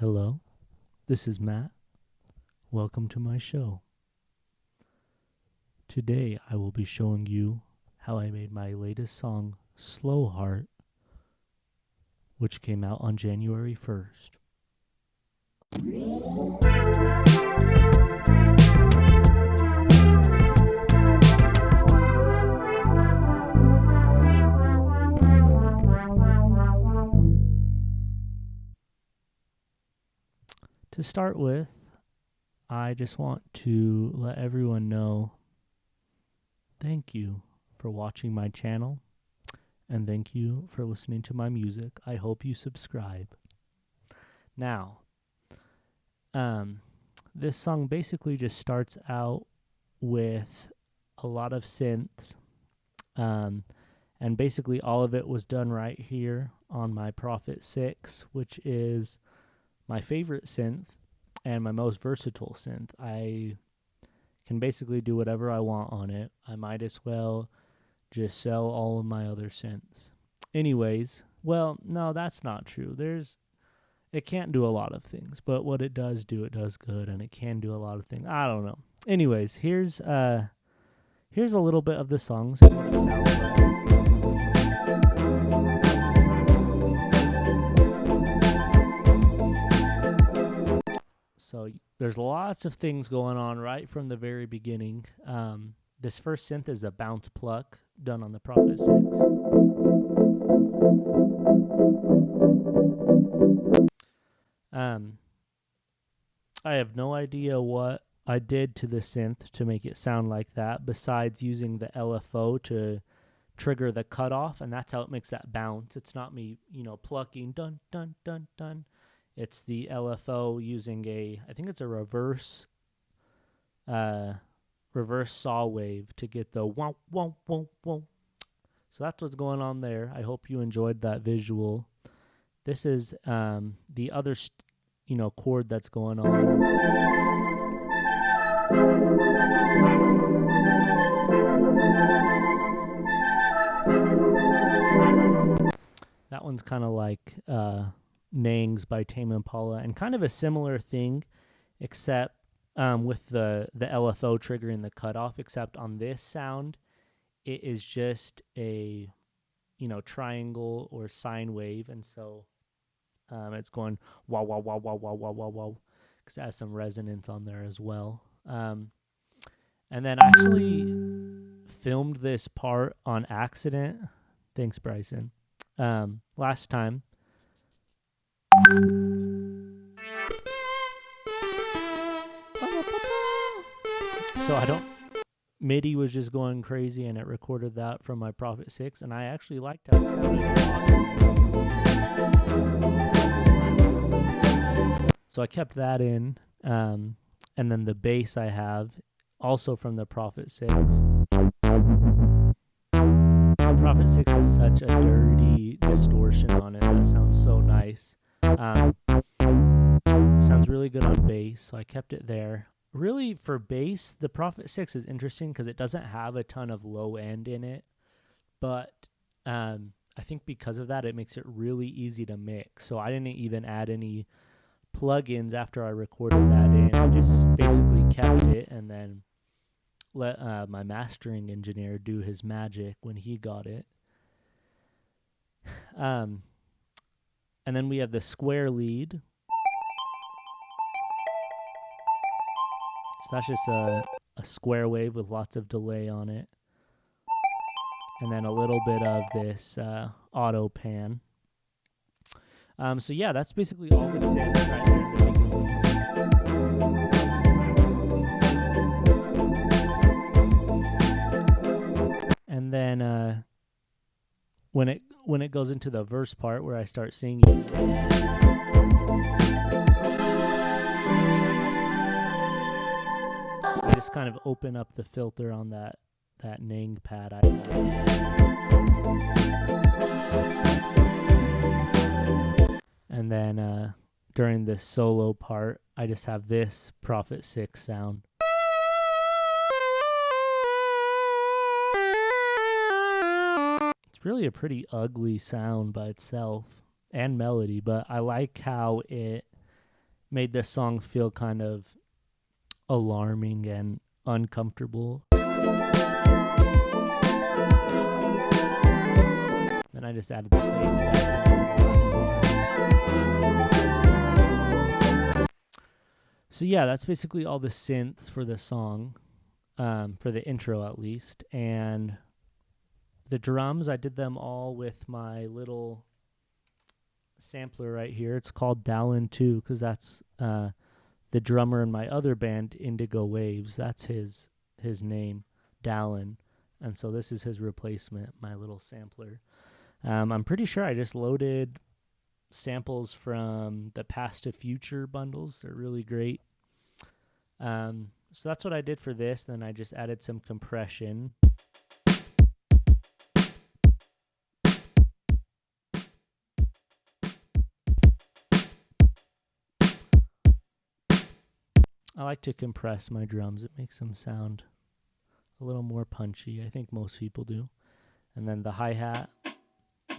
Hello, this is Matt. Welcome to my show. Today I will be showing you how I made my latest song, Slow Heart, which came out on January 1st. To start with, I just want to let everyone know thank you for watching my channel and thank you for listening to my music. I hope you subscribe. Now, this song basically just starts out with a lot of synths, and basically all of it was done right here on my Prophet 6, which is my favorite synth and my most versatile synth. I can basically do whatever I want on it. I might as well just sell all of my other synths. Anyways, well, no, that's not true. It can't do a lot of things, but what it does do, it does good, and it can do a lot of things. I don't know. Anyways, here's a little bit of the songs. So there's lots of things going on right from the very beginning. This first synth is a bounce pluck done on the Prophet 6. I have no idea what I did to the synth to make it sound like that, besides using the LFO to trigger the cutoff, and that's how it makes that bounce. It's not me, plucking dun dun dun dun. It's the LFO using I think it's a reverse saw wave to get the wow wow wow wow. So that's what's going on there. I hope you enjoyed that visual. This is the other chord that's going on. That one's kind of like Nangs by Tame Impala, and kind of a similar thing, except with the LFO triggering the cutoff, except on this sound, it is just a triangle or sine wave, and so it's going wow wow wow wow wow wow wow wow, because it has some resonance on there as well. And then I actually filmed this part on accident. Thanks, Bryson. Last time. So MIDI was just going crazy, and it recorded that from my Prophet 6, and I actually liked how it sounded. So I kept that in, and then the bass I have, also from the Prophet 6. The Prophet 6 has such a dirty distortion on it that sounds so nice. Sounds really good on bass, so I kept it there. Really, for bass, the Prophet 6 is interesting because it doesn't have a ton of low end in it, but I think because of that, it makes it really easy to mix. So I didn't even add any plugins after I recorded that in. I just basically kept it and then let my mastering engineer do his magic when he got it. And then we have the square lead. So that's just a square wave with lots of delay on it. And then a little bit of this auto pan. So yeah, that's basically all the synths right there in the beginning. And then when it goes into the verse part where I start singing, I just kind of open up the filter on that Nang pad I have. And then during the solo part, I just have this Prophet 6 sound. It's really a pretty ugly sound by itself and melody, but I like how it made this song feel kind of alarming and uncomfortable. Then I just added the bass back into the last one. So yeah, that's basically all the synths for the song, for the intro at least. And the drums, I did them all with my little sampler right here. It's called Dallin 2 because that's the drummer in my other band, Indigo Waves. That's his name, Dallin. And so this is his replacement, my little sampler. I'm pretty sure I just loaded samples from the Past to Future bundles. They're really great. So that's what I did for this. Then I just added some compression. I like to compress my drums. It makes them sound a little more punchy. I think most people do. And then the hi-hat,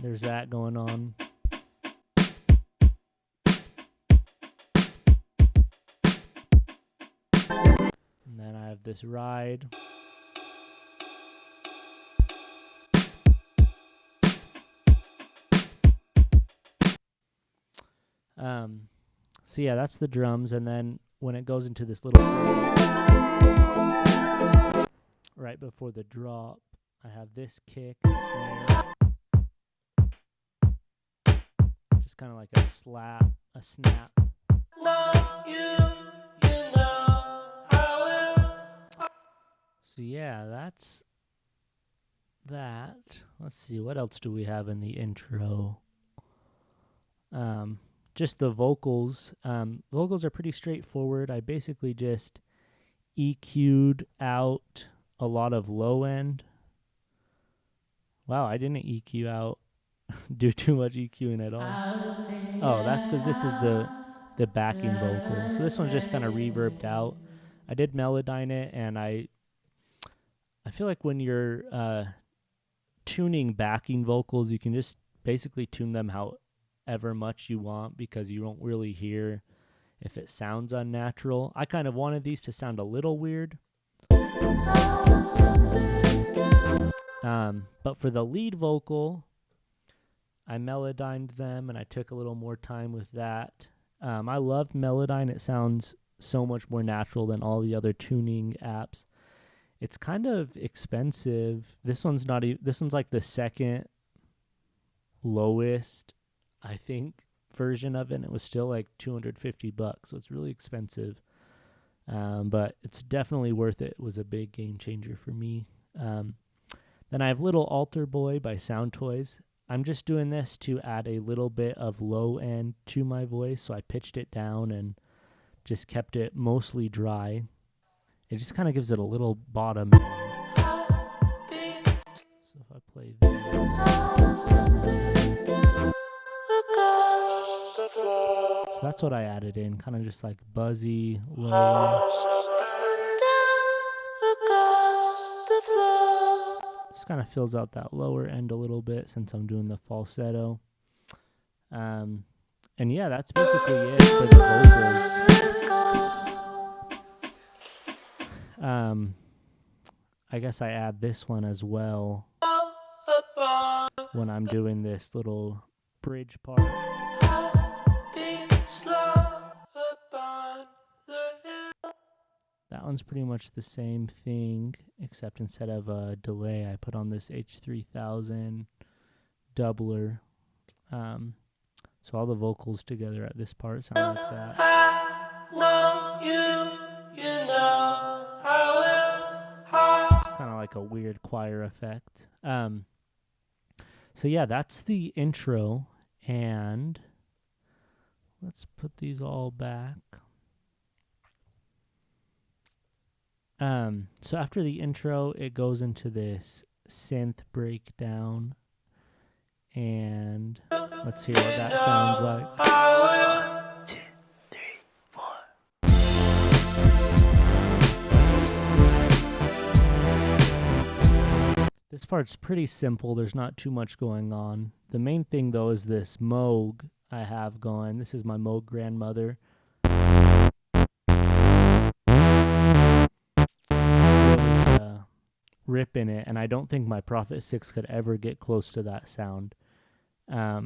there's that going on. And then I have this ride. So yeah, that's the drums. And then when it goes into this little right before the drop, I have this kick and snare. Just kind of like a slap, a snap. So yeah, that's that. Let's see, what else do we have in the intro? Just the vocals. Vocals are pretty straightforward. I basically just EQ'd out a lot of low end. Wow, I didn't EQ out, do too much EQing at all. Oh, that's because this is the backing vocal. So this one's just kind of reverbed out. I did Melodyne it, and I feel like when you're tuning backing vocals, you can just basically tune them however much you want because you won't really hear if it sounds unnatural. I kind of wanted these to sound a little weird. But for the lead vocal, I Melodyned them, and I took a little more time with that. I loved Melodyne. It sounds so much more natural than all the other tuning apps. It's kind of expensive. This one's like the second lowest, I think, version of it, and it was still like $250, so it's really expensive. But it's definitely worth it. It was a big game changer for me. Then I have Little Altar Boy by Sound Toys. I'm just doing this to add a little bit of low end to my voice, so I pitched it down and just kept it mostly dry. It just kind of gives it a little bottom end. So if I play this. So that's what I added in, kind of just like buzzy, low. Just kind of fills out that lower end a little bit since I'm doing the falsetto. And yeah, that's basically it for the vocals. I guess I add this one as well when I'm doing this little bridge part. That one's pretty much the same thing, except instead of a delay, I put on this H3000 doubler. So all the vocals together at this part sound like that. It's kind of like a weird choir effect. So yeah, that's the intro, and let's put these all back. So after the intro, it goes into this synth breakdown, and let's hear what that sounds like. 1, 2, 3, 4. This part's pretty simple. There's not too much going on. The main thing, though, is this Moog I have going. This is my Moog grandmother. rip in it, and I don't think my Prophet 6 could ever get close to that sound. I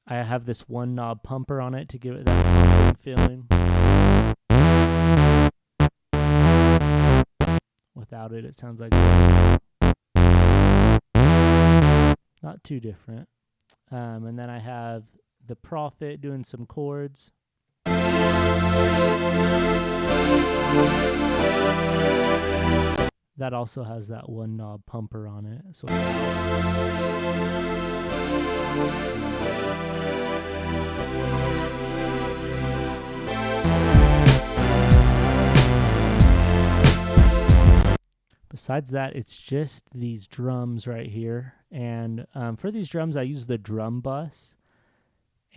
have this one knob pumper on it to give it that feeling. Without it, it sounds like this. Not too different. And then I have the Prophet doing some chords. That also has that one knob pumper on it. So besides that, it's just these drums right here. And for these drums, I use the drum bus.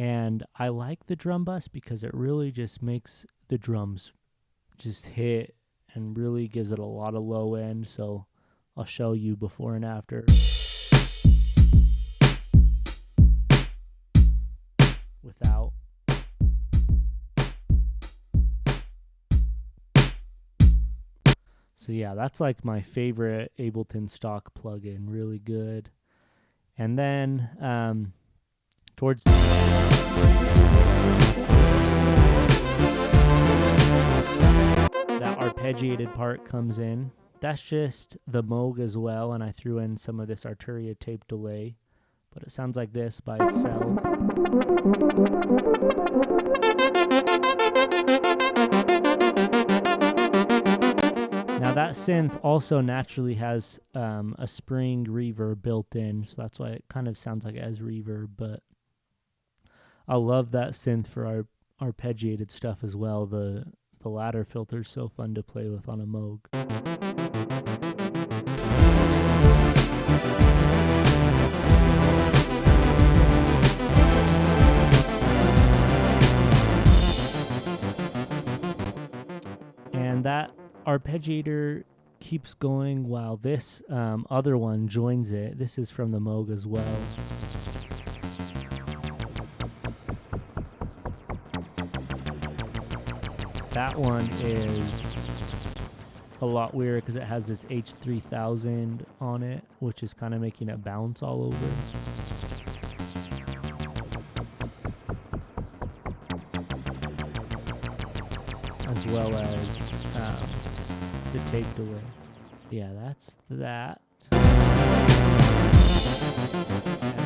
And I like the drum bus because it really just makes the drums just hit and really gives it a lot of low end. So I'll show you before and after. Without. So yeah, that's like my favorite Ableton stock plugin. Really good. And then towards the that arpeggiated part comes in. That's just the Moog as well, and I threw in some of this Arturia tape delay, but it sounds like this by itself. Now that synth also naturally has a springed reverb built in, so that's why it kind of sounds like it has reverb, but I love that synth for our arpeggiated stuff as well. The ladder filter is so fun to play with on a Moog. And that arpeggiator keeps going while this other one joins it. This is from the Moog as well. That one is a lot weirder because it has this H3000 on it, which is kind of making it bounce all over. As well as the tape delay. Yeah, that's that. And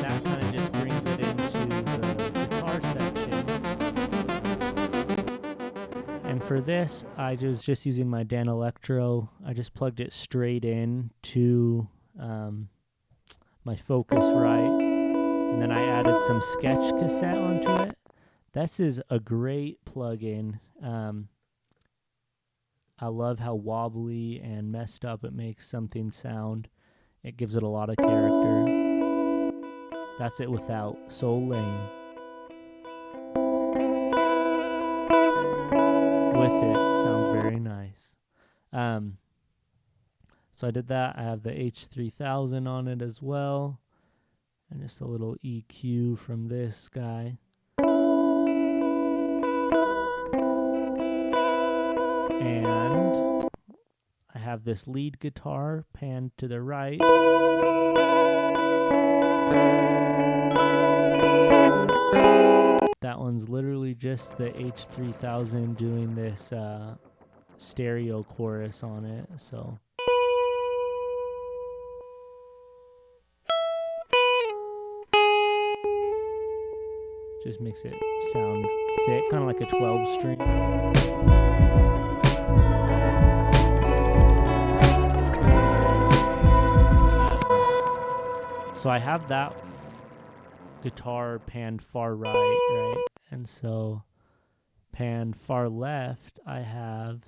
that kind of just brings it into the guitar section. And for this, I was just using my Dan Electro. I just plugged it straight in to my Focusrite, and then I added some Sketch cassette onto it. This is a great plugin. I love how wobbly and messed up it makes something sound. It gives it a lot of character. That's it without. So lame. With it, sounds very nice. So I did that. I have the H3000 on it as well. And just a little EQ from this guy. And I have this lead guitar panned to the right. That one's literally just the H3000 doing this stereo chorus on it. So just makes it sound thick, kind of like a 12 string. So I have that guitar panned far right, right? And so panned far left, I have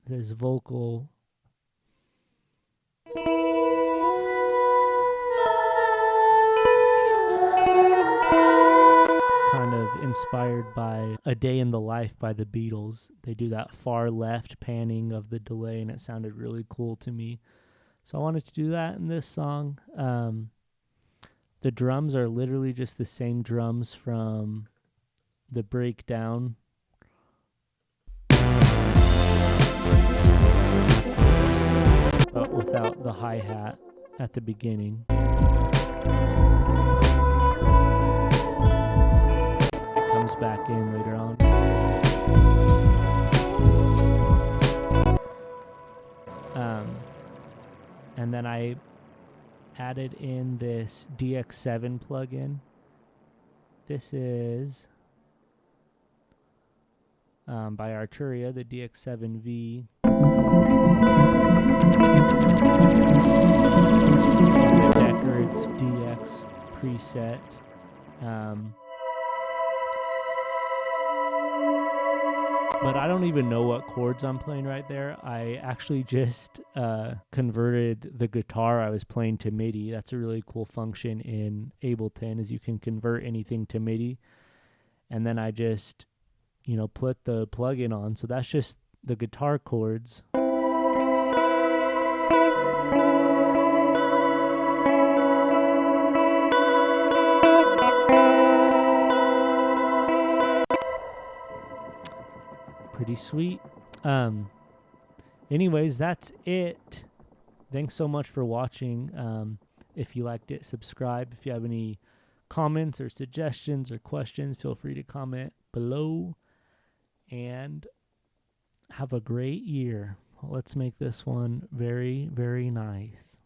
this vocal kind of inspired by A Day in the Life by the Beatles. They do that far left panning of the delay, and it sounded really cool to me. So I wanted to do that in this song. The drums are literally just the same drums from the breakdown. But without the hi-hat at the beginning. It comes back in later on. And then I added in this DX7 plugin. This is by Arturia, the DX7V. The Deckard's DX preset. But I don't even know what chords I'm playing right there. I actually just converted the guitar I was playing to MIDI. That's a really cool function in Ableton, is you can convert anything to MIDI. And then I just, put the plugin on. So that's just the guitar chords. Pretty sweet. Anyways, that's it. Thanks so much for watching. If you liked it, subscribe. If you have any comments or suggestions or questions, feel free to comment below. And have a great year. Let's make this one very, very nice.